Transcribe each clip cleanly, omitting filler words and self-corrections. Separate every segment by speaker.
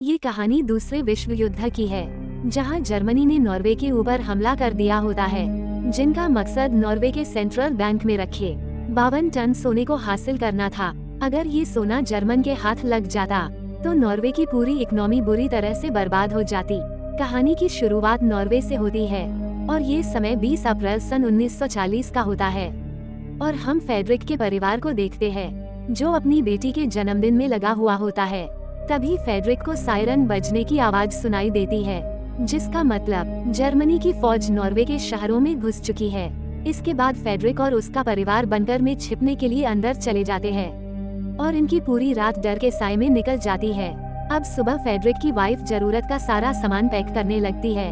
Speaker 1: ये कहानी दूसरे विश्व युद्ध की है, जहां जर्मनी ने नॉर्वे के ऊपर हमला कर दिया होता है, जिनका मकसद नॉर्वे के सेंट्रल बैंक में रखे 52 टन सोने को हासिल करना था। अगर ये सोना जर्मन के हाथ लग जाता तो नॉर्वे की पूरी इकोनॉमी बुरी तरह से बर्बाद हो जाती। कहानी की शुरुआत नॉर्वे से होती है और ये समय 20 अप्रैल सन 1940 का होता है और हम फेडरिक के परिवार को देखते हैं, जो अपनी बेटी के जन्मदिन में लगा हुआ होता है। तभी फेडरिक को सायरन बजने की आवाज सुनाई देती है, जिसका मतलब जर्मनी की फौज नॉर्वे के शहरों में घुस चुकी है। इसके बाद फेडरिक और उसका परिवार बंकर में छिपने के लिए अंदर चले जाते हैं और इनकी पूरी रात डर के साए में निकल जाती है। अब सुबह फेडरिक की वाइफ जरूरत का सारा सामान पैक करने लगती है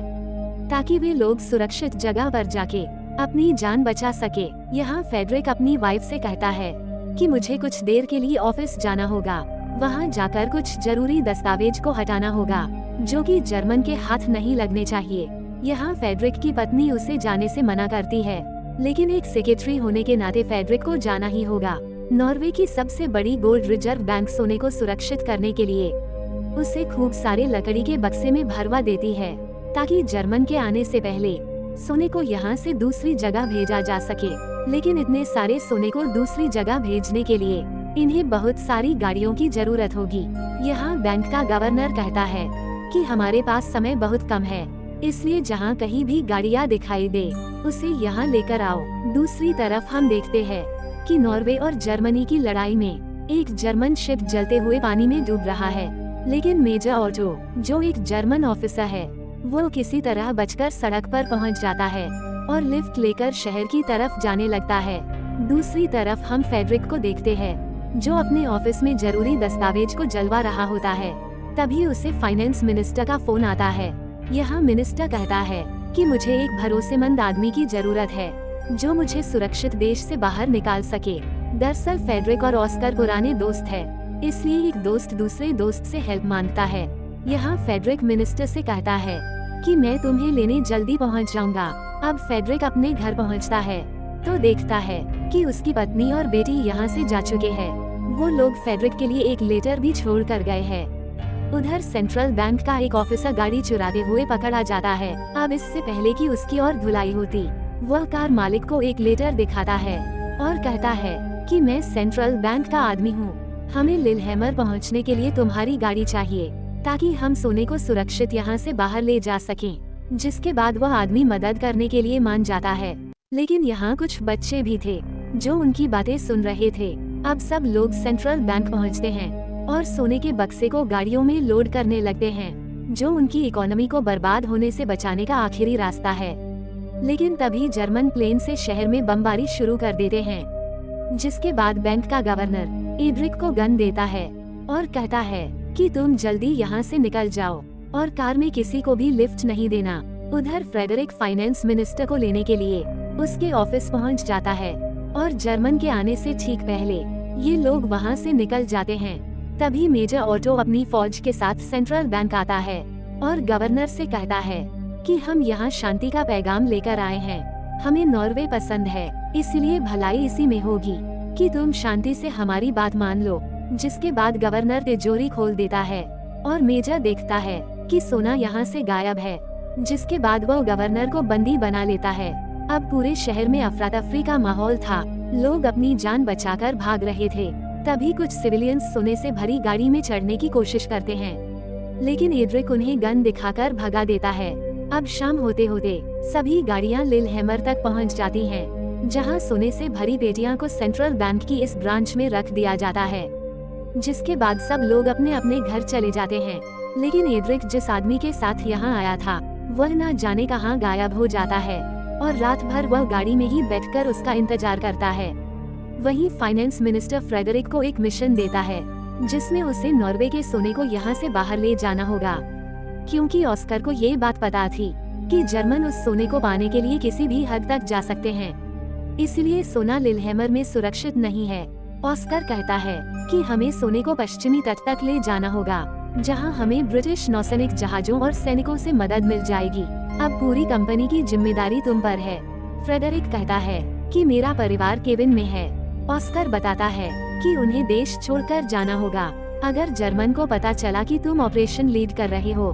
Speaker 1: ताकि वे लोग सुरक्षित जगह पर जाके अपनी जान बचा सके। यहाँ फेडरिक अपनी वाइफ से कहता है कि मुझे कुछ देर के लिए ऑफिस जाना होगा, वहाँ जाकर कुछ जरूरी दस्तावेज को हटाना होगा जो कि जर्मन के हाथ नहीं लगने चाहिए। यहाँ फेडरिक की पत्नी उसे जाने से मना करती है, लेकिन एक सेक्रेटरी होने के नाते फेडरिक को जाना ही होगा। नॉर्वे की सबसे बड़ी गोल्ड रिजर्व बैंक सोने को सुरक्षित करने के लिए उसे खूब सारे लकड़ी के बक्से में भरवा देती है ताकि जर्मन के आने से पहले सोने को यहाँ से दूसरी जगह भेजा जा सके। लेकिन इतने सारे सोने को दूसरी जगह भेजने के लिए इन्हें बहुत सारी गाड़ियों की जरूरत होगी। यहाँ बैंक का गवर्नर कहता है कि हमारे पास समय बहुत कम है, इसलिए जहाँ कहीं भी गाड़ियाँ दिखाई दे उसे यहाँ लेकर आओ। दूसरी तरफ हम देखते हैं कि नॉर्वे और जर्मनी की लड़ाई में एक जर्मन शिप जलते हुए पानी में डूब रहा है, लेकिन मेजर ऑटो जो एक जर्मन ऑफिसर है वो किसी तरह बचकर सड़क पर पहुंच जाता है और लिफ्ट लेकर शहर की तरफ जाने लगता है। दूसरी तरफ हम फेडरिक को देखते हैं जो अपने ऑफिस में जरूरी दस्तावेज को जलवा रहा होता है। तभी उसे फाइनेंस मिनिस्टर का फोन आता है। यहाँ मिनिस्टर कहता है कि मुझे एक भरोसेमंद आदमी की जरूरत है जो मुझे सुरक्षित देश से बाहर निकाल सके। दरअसल फेडरिक और ऑस्कर पुराने दोस्त है, इसलिए एक दोस्त दूसरे दोस्त से हेल्प मांगता है। यहाँ फेडरिक मिनिस्टर से कहता है कि मैं तुम्हें लेने जल्दी पहुँच जाऊंगा। अब फेडरिक अपने घर पहुँचता है तो देखता है कि उसकी पत्नी और बेटी यहाँ से जा चुके हैं। वो लोग फेडरिक के लिए एक लेटर भी छोड़ कर गए हैं। उधर सेंट्रल बैंक का एक ऑफिसर गाड़ी चुराते हुए पकड़ा जाता है। अब इससे पहले कि उसकी और धुलाई होती, वह कार मालिक को एक लेटर दिखाता है और कहता है कि मैं सेंट्रल बैंक का आदमी हूँ, हमें लिलहैमर पहुँचने के लिए तुम्हारी गाड़ी चाहिए ताकि हम सोने को सुरक्षित यहाँ से बाहर ले जा सकें। जिसके बाद वह आदमी मदद करने के लिए मान जाता है, लेकिन यहाँ कुछ बच्चे भी थे जो उनकी बातें सुन रहे थे। अब सब लोग सेंट्रल बैंक पहुँचते हैं और सोने के बक्से को गाड़ियों में लोड करने लगते हैं, जो उनकी इकोनॉमी को बर्बाद होने से बचाने का आखिरी रास्ता है। लेकिन तभी जर्मन प्लेन से शहर में बमबारी शुरू कर देते हैं, जिसके बाद बैंक का गवर्नर एड्रिक को गन देता है और कहता है कि तुम जल्दी यहाँ से निकल जाओ और कार में किसी को भी लिफ्ट नहीं देना। उधर फ्रेडरिक फाइनेंस मिनिस्टर को लेने के लिए उसके ऑफिस पहुँच जाता है और जर्मन के आने से ठीक पहले ये लोग वहाँ से निकल जाते हैं। तभी मेजर ऑटो अपनी फौज के साथ सेंट्रल बैंक आता है और गवर्नर से कहता है कि हम यहाँ शांति का पैगाम लेकर आए हैं, हमें नॉर्वे पसंद है, इसलिए भलाई इसी में होगी कि तुम शांति से हमारी बात मान लो। जिसके बाद गवर्नर तिजोरी खोल देता है और मेजर देखता है कि सोना यहाँ से गायब है। जिसके बाद वह गवर्नर को बंदी बना लेता है। अब पूरे शहर में अफरा तफरी का माहौल था, लोग अपनी जान बचाकर भाग रहे थे। तभी कुछ सिविलियंस सोने से भरी गाड़ी में चढ़ने की कोशिश करते हैं, लेकिन एड्रिक उन्हें गन दिखाकर भगा देता है। अब शाम होते होते सभी गाड़ियां लिलहैमर तक पहुंच जाती हैं, जहां सोने से भरी पेटियां को सेंट्रल बैंक की इस ब्रांच में रख दिया जाता है। जिसके बाद सब लोग अपने अपने घर चले जाते हैं, लेकिन एड्रिक जिस आदमी के साथ यहाँ आया था वह न जाने कहाँ गायब हो जाता है और रात भर वह गाड़ी में ही बैठकर उसका इंतजार करता है। वहीं फाइनेंस मिनिस्टर फ्रेडरिक को एक मिशन देता है, जिसमें उसे नॉर्वे के सोने को यहाँ से बाहर ले जाना होगा, क्योंकि ऑस्कर को ये बात पता थी कि जर्मन उस सोने को पाने के लिए किसी भी हद तक जा सकते हैं, इसलिए सोना लिलहैमर में सुरक्षित नहीं है। ऑस्कर कहता है कि हमें सोने को पश्चिमी तट तक ले जाना होगा, जहां हमें ब्रिटिश नौसैनिक जहाजों और सैनिकों से मदद मिल जाएगी। अब पूरी कंपनी की जिम्मेदारी तुम पर है। फ्रेडरिक कहता है कि मेरा परिवार केबिन में है। ऑस्कर बताता है कि उन्हें देश छोड़कर जाना होगा, अगर जर्मन को पता चला कि तुम ऑपरेशन लीड कर रहे हो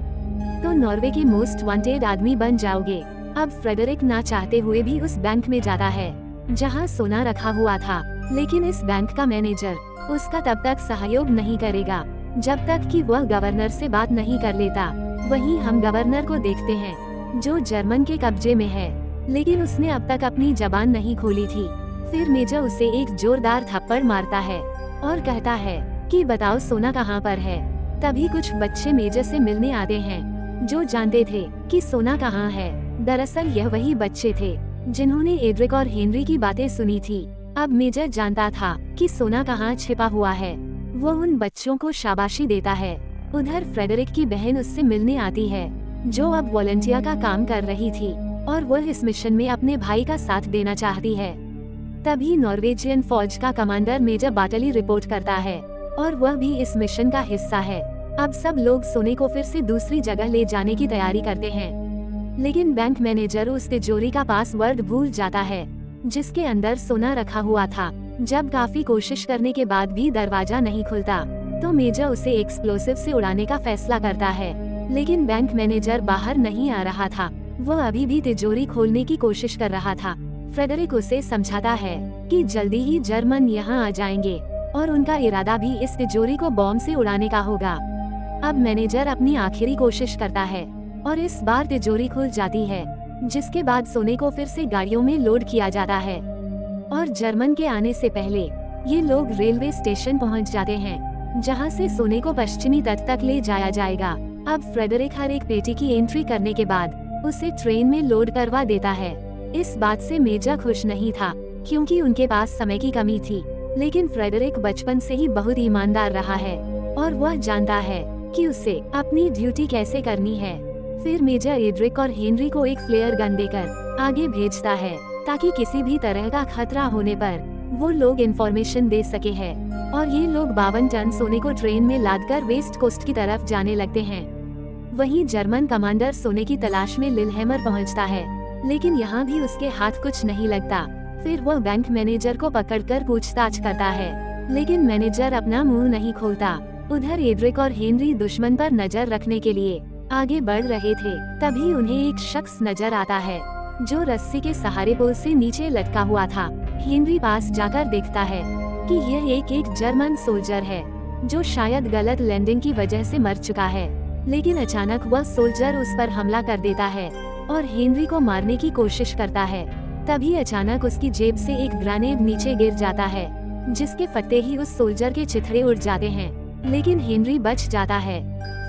Speaker 1: तो नॉर्वे के मोस्ट वांटेड आदमी बन जाओगे। अब फ्रेडरिक ना चाहते हुए भी उस बैंक में जाता है जहां सोना रखा हुआ था, लेकिन इस बैंक का मैनेजर उसका तब तक सहयोग नहीं करेगा जब तक कि वह गवर्नर से बात नहीं कर लेता। वहीं हम गवर्नर को देखते हैं जो जर्मन के कब्जे में है, लेकिन उसने अब तक अपनी जबान नहीं खोली थी। फिर मेजर उसे एक जोरदार थप्पड़ मारता है और कहता है कि बताओ सोना कहाँ पर है। तभी कुछ बच्चे मेजर से मिलने आते हैं जो जानते थे कि सोना कहाँ है। दरअसल यह वही बच्चे थे जिन्होंने एड्रिक और हेनरी की बातें सुनी थी। अब मेजर जानता था कि सोना कहाँ छिपा हुआ है। वो उन बच्चों को शाबाशी देता है। उधर फ्रेडरिक की बहन उससे मिलने आती है जो अब वॉलंटियर का काम कर रही थी और वह इस मिशन में अपने भाई का साथ देना चाहती है। तभी नॉर्वेजियन फौज का कमांडर मेजर बाटली रिपोर्ट करता है और वह भी इस मिशन का हिस्सा है। अब सब लोग सोने को फिर से दूसरी जगह ले जाने की तैयारी करते हैं, लेकिन बैंक मैनेजर उस तिजोरी का पासवर्ड भूल जाता है जिसके अंदर सोना रखा हुआ था। जब काफी कोशिश करने के बाद भी दरवाजा नहीं खुलता तो मेजर उसे एक्सप्लोसिव से उड़ाने का फैसला करता है, लेकिन बैंक मैनेजर बाहर नहीं आ रहा था। वह अभी भी तिजोरी खोलने की कोशिश कर रहा था। फ्रेडरिक उसे समझाता है कि जल्दी ही जर्मन यहाँ आ जाएंगे और उनका इरादा भी इस तिजोरी को बॉम्ब से उड़ाने का होगा। अब मैनेजर अपनी आखिरी कोशिश करता है और इस बार तिजोरी खुल जाती है, जिसके बाद सोने को फिर से गाड़ियों में लोड किया जाता है और जर्मन के आने से पहले ये लोग रेलवे स्टेशन पहुंच जाते हैं जहां से सोने को पश्चिमी तट तक ले जाया जाएगा। अब फ्रेडरिक हर एक पेटी की एंट्री करने के बाद उसे ट्रेन में लोड करवा देता है। इस बात से मेजर खुश नहीं था क्योंकि उनके पास समय की कमी थी, लेकिन फ्रेडरिक बचपन से ही बहुत ईमानदार रहा है और वह जानता है कि उसे अपनी ड्यूटी कैसे करनी है। फिर मेजर एड्रिक और हेनरी को एक फ्लेयर गन देकर आगे भेजता है ताकि किसी भी तरह का खतरा होने पर वो लोग इंफॉर्मेशन दे सके हैं और ये लोग 52 टन सोने को ट्रेन में लादकर वेस्ट कोस्ट की तरफ जाने लगते हैं। वहीं जर्मन कमांडर सोने की तलाश में लिलहैमर पहुंचता है, लेकिन यहाँ भी उसके हाथ कुछ नहीं लगता। फिर वह बैंक मैनेजर को पकड़कर पूछताछ करता है, लेकिन मैनेजर अपना मुंह नहीं खोलता। उधर एड्रिक और हेनरी दुश्मन पर नजर रखने के लिए आगे बढ़ रहे थे। तभी उन्हें एक शख्स नजर आता है जो रस्सी के सहारे पुल से नीचे लटका हुआ था। हेनरी पास जाकर देखता है कि यह एक जर्मन सोल्जर है जो शायद गलत लैंडिंग की वजह से मर चुका है, लेकिन अचानक वह सोल्जर उस पर हमला कर देता है और हेनरी को मारने की कोशिश करता है। तभी अचानक उसकी जेब से एक ग्रेनेड नीचे गिर जाता है, जिसके फटते ही उस सोल्जर के चिथड़े उड़ जाते हैं, लेकिन हेनरी बच जाता है।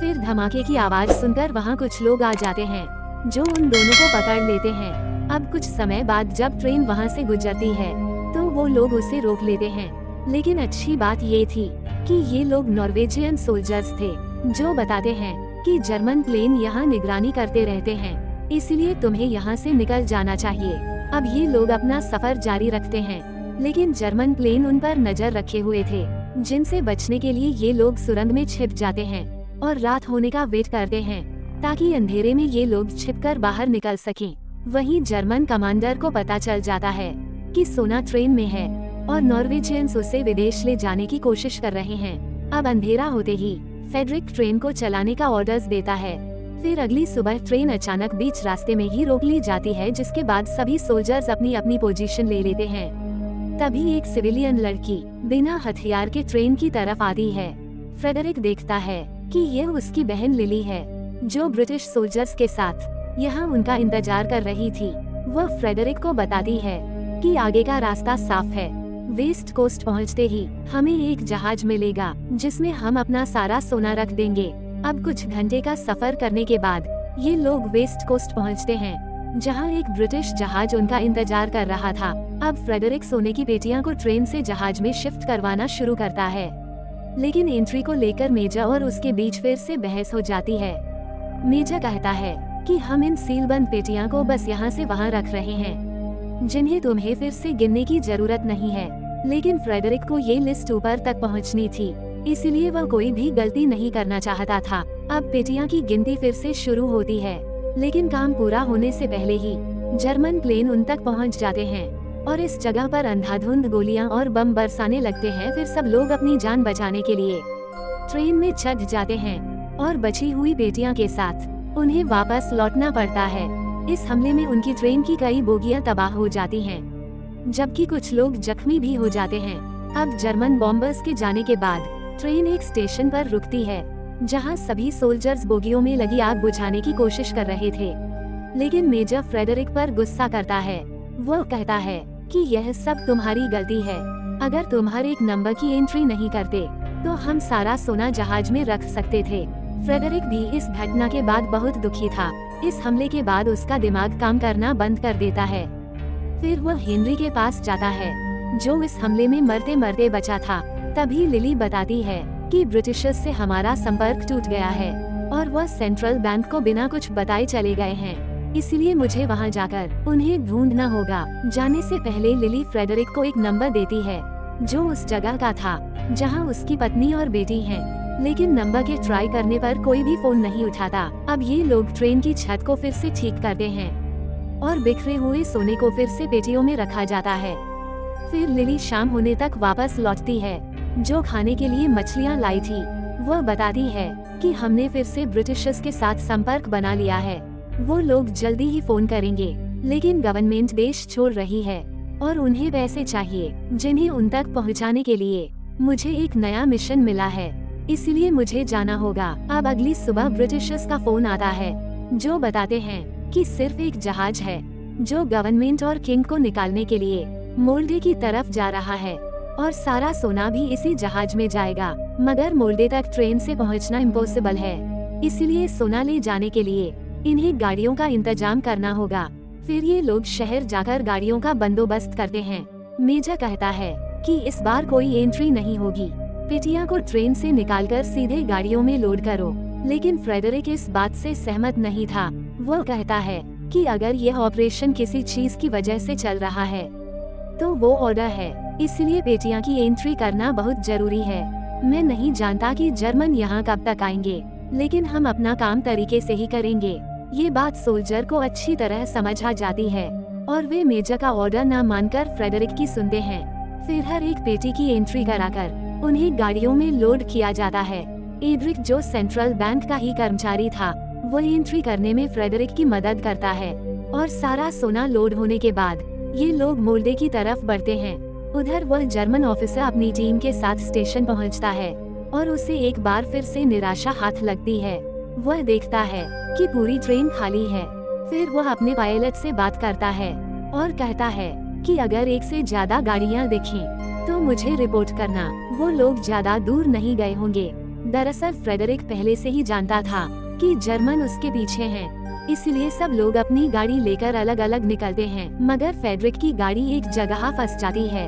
Speaker 1: फिर धमाके की आवाज सुनकर वहाँ कुछ लोग आ जाते हैं जो उन दोनों को पकड़ लेते हैं। अब कुछ समय बाद जब ट्रेन वहाँ से गुजरती है तो वो लोग उसे रोक लेते हैं, लेकिन अच्छी बात ये थी कि ये लोग नॉर्वेजियन सोल्जर्स थे जो बताते हैं कि जर्मन प्लेन यहाँ निगरानी करते रहते हैं, इसलिए तुम्हें यहाँ से निकल जाना चाहिए। अब ये लोग अपना सफर जारी रखते हैं, लेकिन जर्मन प्लेन उन पर नजर रखे हुए थे, जिनसे बचने के लिए ये लोग सुरंग में छिप जाते हैं और रात होने का वेट करते हैं ताकि अंधेरे में ये लोग छिपकर बाहर निकल सकें। वहीं जर्मन कमांडर को पता चल जाता है कि सोना ट्रेन में है और नॉर्वेजियंस उसे विदेश ले जाने की कोशिश कर रहे हैं। अब अंधेरा होते ही फ्रेडरिक ट्रेन को चलाने का ऑर्डर्स देता है। फिर अगली सुबह ट्रेन अचानक बीच रास्ते में ही रोक ली जाती है, जिसके बाद सभी सोल्जर्स अपनी अपनी पोजीशन ले लेते हैं। तभी एक सिविलियन लड़की बिना हथियार के ट्रेन की तरफ आती है। फ्रेडरिक देखता है कि यह उसकी बहन लिली है जो ब्रिटिश सोल्जर्स के साथ यहाँ उनका इंतजार कर रही थी। वह फ्रेडरिक को बताती है कि आगे का रास्ता साफ है, वेस्ट कोस्ट पहुँचते ही हमें एक जहाज मिलेगा जिसमें हम अपना सारा सोना रख देंगे। अब कुछ घंटे का सफर करने के बाद ये लोग वेस्ट कोस्ट पहुँचते हैं जहाँ एक ब्रिटिश जहाज उनका इंतजार कर रहा था। अब फ्रेडरिक सोने की पेटियां को ट्रेन से जहाज में शिफ्ट करवाना शुरू करता है, लेकिन एंट्री को लेकर मेजर और उसके बीच फिर से बहस हो जाती है। मेजर कहता है कि हम इन सीलबंद पेटियां को बस यहाँ से वहाँ रख रहे हैं, जिन्हें तुम्हें फिर से गिनने की जरूरत नहीं है, लेकिन फ्रेडरिक को ये लिस्ट ऊपर तक पहुँचनी थी, इसलिए वह कोई भी गलती नहीं करना चाहता था। अब पेटियां की गिनती फिर से शुरू होती है, लेकिन काम पूरा होने से पहले ही जर्मन प्लेन उन तक पहुँच जाते हैं और इस जगह पर अंधाधुंध गोलियां और बम बरसाने लगते हैं। फिर सब लोग अपनी जान बचाने के लिए ट्रेन में चढ़ जाते हैं और बची हुई बेटियां के साथ उन्हें वापस लौटना पड़ता है। इस हमले में उनकी ट्रेन की कई बोगियां तबाह हो जाती हैं, जबकि कुछ लोग जख्मी भी हो जाते हैं। अब जर्मन बॉम्बर्स के जाने के बाद ट्रेन एक स्टेशन पर रुकती है, जहां सभी सोल्जर्स बोगियों में लगी आग बुझाने की कोशिश कर रहे थे। लेकिन मेजर फ्रेडरिक पर गुस्सा करता है। वो कहता है कि यह सब तुम्हारी गलती है। अगर तुम हर एक नंबर की एंट्री नहीं करते तो हम सारा सोना जहाज में रख सकते थे। फ्रेडरिक भी इस घटना के बाद बहुत दुखी था। इस हमले के बाद उसका दिमाग काम करना बंद कर देता है। फिर वह हेनरी के पास जाता है, जो इस हमले में मरते मरते बचा था। तभी लिली बताती है कि ब्रिटिशर्स से हमारा संपर्क टूट गया है और वह सेंट्रल बैंक को बिना कुछ बताए चले गए हैं, इसलिए मुझे वहां जाकर उन्हें ढूंढना होगा। जाने से पहले लिली फ्रेडरिक को एक नंबर देती है, जो उस जगह का था जहां उसकी पत्नी और बेटी हैं। लेकिन नंबर के ट्राई करने पर कोई भी फोन नहीं उठाता। अब ये लोग ट्रेन की छत को फिर से ठीक करते हैं और बिखरे हुए सोने को फिर से पेटियों में रखा जाता है। फिर लिली शाम होने तक वापस लौटती है, जो खाने के लिए मछलियाँ लाई थी। वह बताती है कि हमने फिर से ब्रिटिशर्स के साथ संपर्क बना लिया है। वो लोग जल्दी ही फोन करेंगे, लेकिन गवर्नमेंट देश छोड़ रही है और उन्हें पैसे चाहिए जिन्हें उन तक पहुंचाने के लिए मुझे एक नया मिशन मिला है, इसलिए मुझे जाना होगा। अब अगली सुबह ब्रिटिशर्स का फोन आता है, जो बताते हैं कि सिर्फ एक जहाज है जो गवर्नमेंट और किंग को निकालने के लिए मोल्डे की तरफ जा रहा है और सारा सोना भी इसी जहाज में जाएगा। मगर मोल्डे तक ट्रेन से पहुंचना इम्पॉसिबल है, इसलिए सोना ले जाने के लिए इन्हें गाड़ियों का इंतजाम करना होगा। फिर ये लोग शहर जाकर गाड़ियों का बंदोबस्त करते हैं। मेजर कहता है कि इस बार कोई एंट्री नहीं होगी, पेटियां को ट्रेन से निकालकर सीधे गाड़ियों में लोड करो। लेकिन फ्रेडरिक इस बात से सहमत नहीं था। वो कहता है कि अगर यह ऑपरेशन किसी चीज की वजह से चल रहा है तो वो ऑर्डर है, इसलिए पेटियां की एंट्री करना बहुत जरूरी है। मैं नहीं जानता कि जर्मन यहाँ कब तक आएंगे, लेकिन हम अपना काम तरीके से ही करेंगे। ये बात सोल्जर को अच्छी तरह समझ आ जाती है और वे मेजर का ऑर्डर न मानकर फ्रेडरिक की सुनते हैं। फिर हर एक पेटी की एंट्री कराकर उन्हें गाड़ियों में लोड किया जाता है। एड्रिक, जो सेंट्रल बैंक का ही कर्मचारी था, वो एंट्री करने में फ्रेडरिक की मदद करता है और सारा सोना लोड होने के बाद ये लोग मोल्डे की तरफ बढ़ते हैं। उधर वह जर्मन ऑफिसर अपनी टीम के साथ स्टेशन पहुंचता है और उसे एक बार फिर से निराशा हाथ लगती है। वह देखता है कि पूरी ट्रेन खाली है। फिर वह अपने पायलट से बात करता है और कहता है कि अगर एक से ज्यादा गाड़ियां दिखें तो मुझे रिपोर्ट करना। वो लोग ज्यादा दूर नहीं गए होंगे। दरअसल फ्रेडरिक पहले से ही जानता था कि जर्मन उसके पीछे हैं, इसलिए सब लोग अपनी गाड़ी लेकर अलग अलग निकलते हैं। मगर फ्रेडरिक की गाड़ी एक जगह फंस जाती है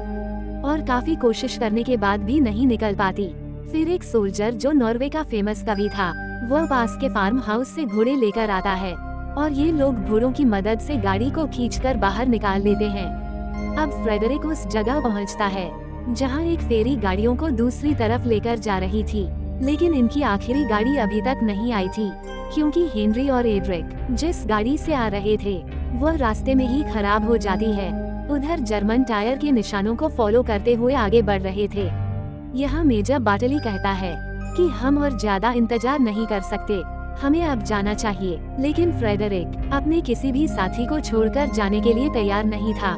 Speaker 1: और काफी कोशिश करने के बाद भी नहीं निकल पाती। फिर एक सोल्जर, जो नॉर्वे का फेमस कवि था, वह पास के फार्म हाउस से घोड़े लेकर आता है और ये लोग घोड़ों की मदद से गाड़ी को खींचकर बाहर निकाल लेते हैं। अब फ्रेडरिक उस जगह पहुंचता है जहां एक फेरी गाड़ियों को दूसरी तरफ लेकर जा रही थी, लेकिन इनकी आखिरी गाड़ी अभी तक नहीं आई थी, क्योंकि हेनरी और एड्रिक जिस गाड़ी से आ रहे थे वह रास्ते में ही खराब हो जाती है। उधर जर्मन टायर के निशानों को फॉलो करते हुए आगे बढ़ रहे थे। यहाँ मेजर बाटली कहता है कि हम और ज्यादा इंतजार नहीं कर सकते, हमें अब जाना चाहिए। लेकिन फ्रेडरिक अपने किसी भी साथी को छोड़कर जाने के लिए तैयार नहीं था।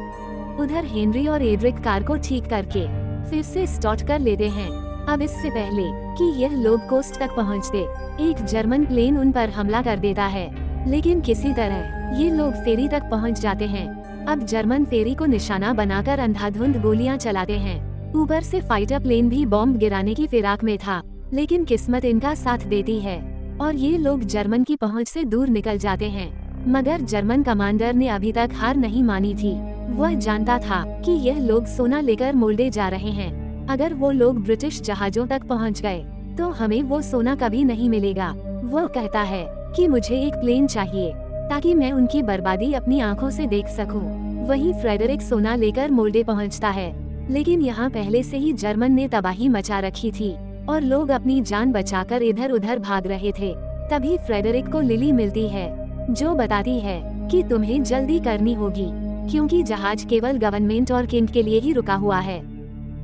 Speaker 1: उधर हेनरी और एड्रिक कार को ठीक करके फिर से स्टार्ट कर लेते हैं। अब इससे पहले कि यह लोग कोस्ट तक पहुंचते, एक जर्मन प्लेन उन पर हमला कर देता है, लेकिन किसी तरह ये लोग फेरी तक पहुंच जाते हैं। अब जर्मन फेरी को निशाना बनाकर अंधाधुंध गोलियां चलाते हैं। ऊपर से फाइटर प्लेन भी बॉम्ब गिराने की फिराक में था, लेकिन किस्मत इनका साथ देती है और ये लोग जर्मन की पहुंच से दूर निकल जाते हैं। मगर जर्मन कमांडर ने अभी तक हार नहीं मानी थी। वह जानता था कि यह लोग सोना लेकर मोल्डे जा रहे हैं। अगर वो लोग ब्रिटिश जहाजों तक पहुंच गए तो हमें वो सोना कभी नहीं मिलेगा। वो कहता है कि मुझे एक प्लेन चाहिए ताकि मैं उनकी बर्बादी अपनी आंखों से देख सकूं। वहीं फ्रेडरिक सोना लेकर मोल्डे पहुंचता है, लेकिन यहाँ पहले से ही जर्मन ने तबाही मचा रखी थी और लोग अपनी जान बचाकर इधर उधर भाग रहे थे। तभी फ्रेडरिक को लिली मिलती है, जो बताती है कि तुम्हें जल्दी करनी होगी, क्योंकि जहाज केवल गवर्नमेंट और किंग के लिए ही रुका हुआ है।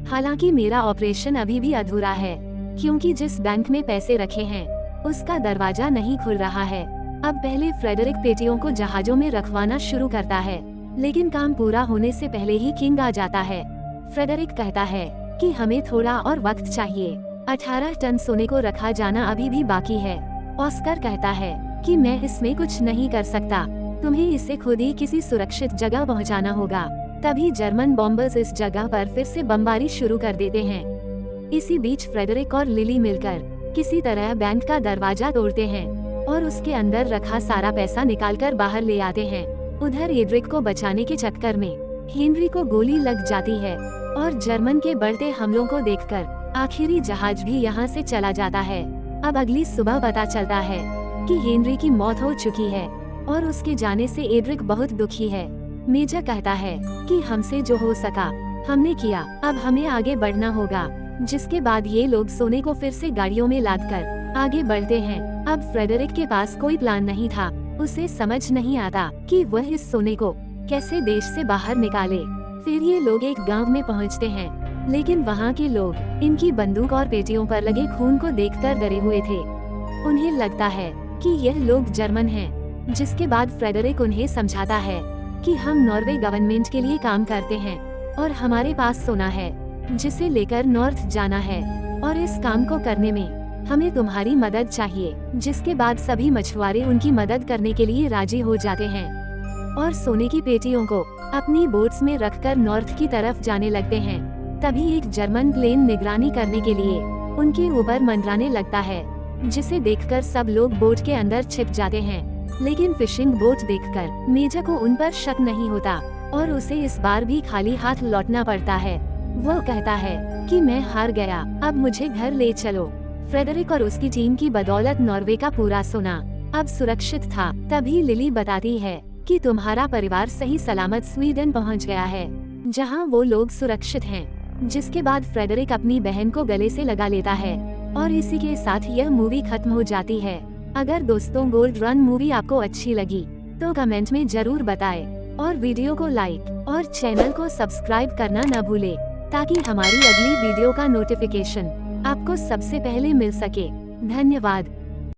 Speaker 1: हालांकि मेरा ऑपरेशन अभी भी अधूरा है। क्योंकि जिस बैंक में पैसे रखे हैं उसका दरवाजा नहीं खुल रहा है। अब पहले फ्रेडरिक पेटियों को जहाजों में रखवाना शुरू करता है, लेकिन काम पूरा होने से पहले ही किंग आ जाता है। फ्रेडरिक कहता है कि हमें थोड़ा और वक्त चाहिए। 18 टन सोने को रखा जाना अभी भी बाकी है। ऑस्कर कहता है कि मैं इसमें कुछ नहीं कर सकता, तुम्हें इसे खुद ही किसी सुरक्षित जगह पहुंचाना होगा। तभी जर्मन बॉम्बर्स इस जगह पर फिर से बमबारी शुरू कर देते हैं। इसी बीच फ्रेडरिक और लिली मिलकर किसी तरह बैंक का दरवाजा तोड़ते हैं और उसके अंदर रखा सारा पैसा निकालकर बाहर ले आते हैं। उधर एड्रिक को बचाने के चक्कर में हेनरी को गोली लग जाती है और जर्मन के बढ़ते हमलों को देखकर आखिरी जहाज भी यहाँ से चला जाता है। अब अगली सुबह पता चलता है कि हेनरी की मौत हो चुकी है और उसके जाने से एड्रिक बहुत दुखी है। मेजर कहता है कि हमसे जो हो सका हमने किया, अब हमें आगे बढ़ना होगा। जिसके बाद ये लोग सोने को फिर से गाड़ियों में लादकर आगे बढ़ते हैं। अब फ्रेडरिक के पास कोई प्लान नहीं था, उसे समझ नहीं आता कि वह इस सोने को कैसे देश से बाहर निकाले। फिर ये लोग एक गांव में पहुंचते हैं, लेकिन वहां के लोग इनकी बंदूक और पेटियों पर लगे खून को देखकर डरे हुए थे। उन्हें लगता है कि यह लोग जर्मन हैं। जिसके बाद फ्रेडरिक उन्हें समझाता है कि हम नॉर्वे गवर्नमेंट के लिए काम करते हैं और हमारे पास सोना है जिसे लेकर नॉर्थ जाना है और इस काम को करने में हमें तुम्हारी मदद चाहिए। जिसके बाद सभी मछुआरे उनकी मदद करने के लिए राजी हो जाते हैं और सोने की पेटियों को अपनी बोट्स में रखकर नॉर्थ की तरफ जाने लगते हैं। तभी एक जर्मन प्लेन निगरानी करने के लिए उनके ऊपर मंडराने लगता है, जिसे देखकर सब लोग बोट के अंदर छिप जाते हैं। लेकिन फिशिंग बोट देखकर मेजर को उन पर शक नहीं होता और उसे इस बार भी खाली हाथ लौटना पड़ता है। वो कहता है कि मैं हार गया, अब मुझे घर ले चलो। फ्रेडरिक और उसकी टीम की बदौलत नॉर्वे का पूरा सोना अब सुरक्षित था। तभी लिली बताती है कि तुम्हारा परिवार सही सलामत स्वीडन पहुंच गया है, जहां वो लोग सुरक्षित हैं। जिसके बाद फ्रेडरिक अपनी बहन को गले से लगा लेता है और इसी के साथ यह मूवी खत्म हो जाती है। अगर दोस्तों गोल्ड रन मूवी आपको अच्छी लगी तो कमेंट में जरूर बताएं और वीडियो को लाइक और चैनल को सब्सक्राइब करना न भूले, ताकि हमारी अगली वीडियो का नोटिफिकेशन आपको सबसे पहले मिल सके। धन्यवाद।